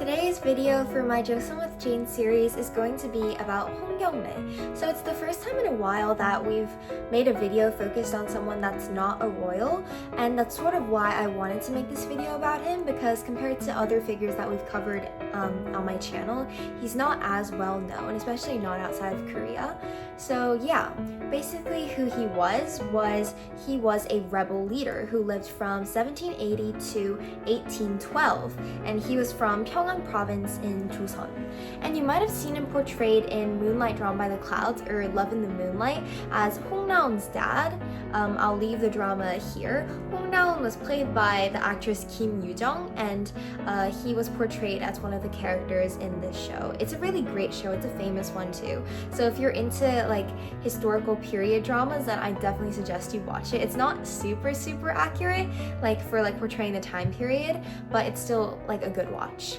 Today's video for my Joseon with Jane series is going to be about Kyǒngnae. So it's the first time in a while that we've made a video focused on someone that's not a royal, and that's sort of why I wanted to make this video about him, because compared to other figures that we've covered on my channel, he's not as well known, especially not outside of Korea. So yeah, basically who he was a rebel leader who lived from 1780 to 1812, and he was from Kyongnae province in Joseon. And you might have seen him portrayed in Moonlight Drawn by the Clouds or Love in the Moonlight as Hong Naeun's dad. I'll leave the drama here. Hong Naeun was played by the actress Kim Yoo-jung, and he was portrayed as one of the characters in this show. It's a really great show. It's a famous one too. So if you're into like historical period dramas, then I definitely suggest you watch it. It's not super accurate like for like portraying the time period, but it's still like a good watch.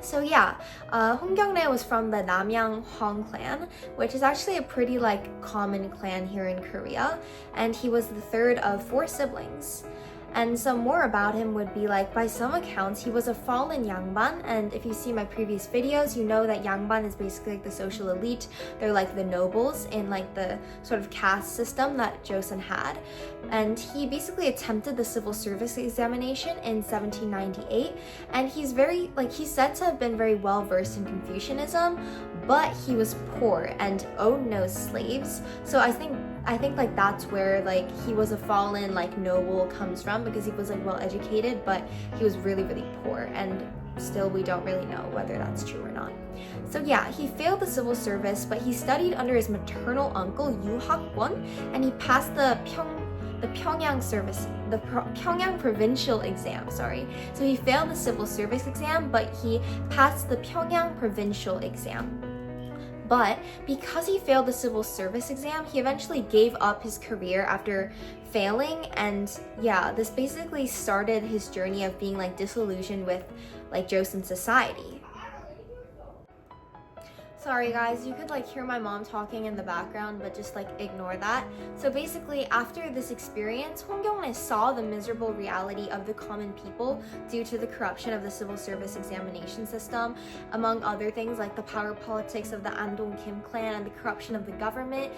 So yeah, Hong Kyǒngnae was from the Namyang Hong clan, which is actually a pretty like common clan here in Korea, and he was the third of 4 siblings. And some more about him would be like, by some accounts, he was a fallen Yangban, and if you see my previous videos, you know that Yangban is basically like the social elite. They're like the nobles in like the sort of caste system that Joseon had. And he basically attempted the civil service examination in 1798, and he's said to have been very well versed in Confucianism, but he was poor and owned no slaves. So I think like that's where like he was a fallen like noble comes from, because he was like well educated, but he was really poor, and still we don't really know whether that's true or not. So yeah, he failed the civil service, but he studied under his maternal uncle Yu Hak-won, and he passed the Pyongyang provincial exam, sorry. So he failed the civil service exam, but he passed the Pyongyang provincial exam. But because he failed the civil service exam, he eventually gave up his career after failing, and yeah, this basically started his journey of being like disillusioned with like Joseon society. Sorry guys, you could like hear my mom talking in the background, but just like ignore that. So basically, after this experience, Hong Kyǒngnae saw the miserable reality of the common people due to the corruption of the civil service examination system, among other things like the power politics of the Andong Kim clan and the corruption of the government.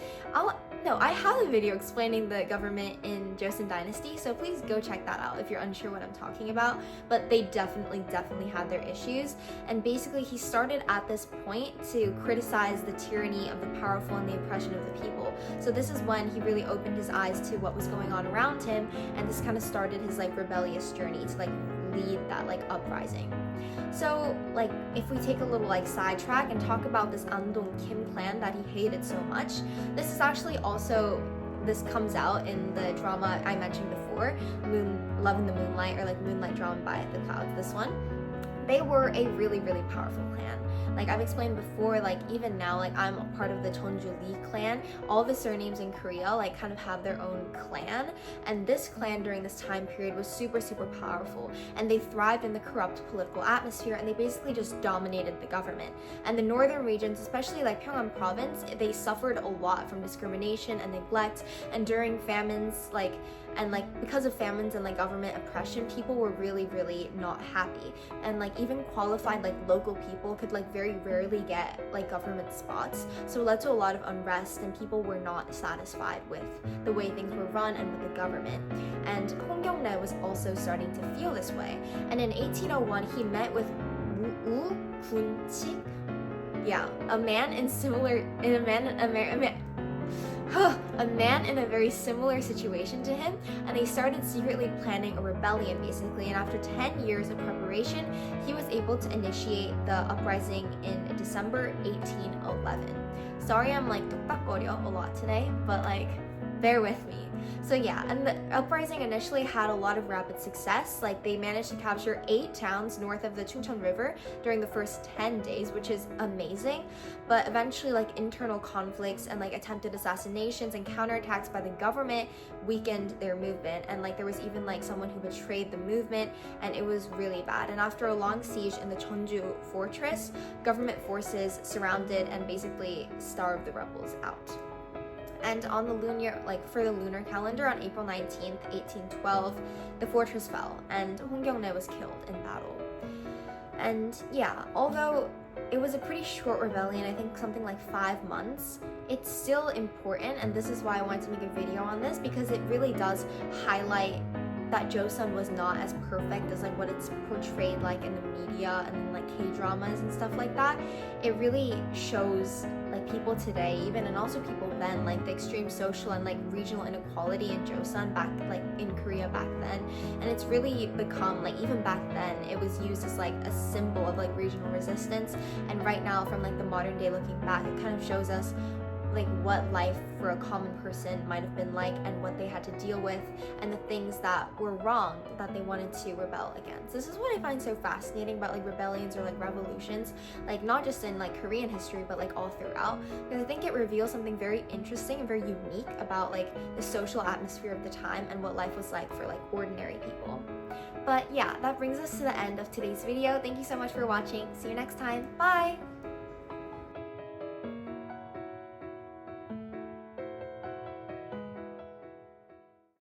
I have a video explaining the government in Joseon Dynasty, so please go check that out if you're unsure what I'm talking about. But they definitely had their issues, and basically he started at this point to criticize the tyranny of the powerful and the oppression of the people. So this is when he really opened his eyes to what was going on around him, and this kind of started his like rebellious journey to like lead that like uprising. So like if we take a little like sidetrack and talk about this Andong Kim clan that he hated so much, this comes out in the drama I mentioned before, Love in the Moonlight, or like Moonlight Drawn by the Clouds, this one. They were a really powerful clan. Like I've explained before, like even now, like I'm a part of the Jeonju Lee clan. All the surnames in Korea like kind of have their own clan, and this clan during this time period was super powerful, and they thrived in the corrupt political atmosphere, and they basically just dominated the government. And the northern regions, especially like Pyongyang province, they suffered a lot from discrimination and neglect, and during famines because of famines and like government oppression, people were really not happy, and like even qualified like local people could like very rarely get like government spots, so it led to a lot of unrest, and people were not satisfied with the way things were run and with the government. And Hong Kyǒngnae was also starting to feel this way, and in 1801 he met with Woo Kun-chik, a man in a very similar situation to him, and they started secretly planning a rebellion basically, and after 10 years of preparation, he was able to initiate the uprising in December 1811. Sorry I'm like tuktakkoryo a lot today, but like bear with me. So yeah, and the uprising initially had a lot of rapid success. Like they managed to capture 8 towns north of the Chungcheon River during the first 10 days, which is amazing. But eventually like internal conflicts and like attempted assassinations and counterattacks by the government weakened their movement, and like there was even like someone who betrayed the movement, and it was really bad. And after a long siege in the Jeonju fortress, government forces surrounded and basically starved the rebels out. And on the lunar calendar, on April 19th, 1812, the fortress fell, and Hong Kyǒngnae was killed in battle. And yeah, although it was a pretty short rebellion, I think something like 5 months, it's still important, and this is why I wanted to make a video on this, because it really does highlight that Joseon was not as perfect as like what it's portrayed like in the media and in like K-dramas and stuff like that. It really shows like people today even, and also people then, like the extreme social and like regional inequality in Joseon back like in Korea back then. And it's really become like, even back then it was used as like a symbol of like regional resistance, and right now from like the modern day looking back, it kind of shows us like what life for a common person might have been like, and what they had to deal with, and the things that were wrong that they wanted to rebel against. This is what I find so fascinating about like rebellions or like revolutions, like not just in like Korean history but like all throughout, because I think it reveals something very interesting and very unique about like the social atmosphere of the time and what life was like for like ordinary people. But yeah, that brings us to the end of today's video. Thank you so much for watching. See you next time. Bye!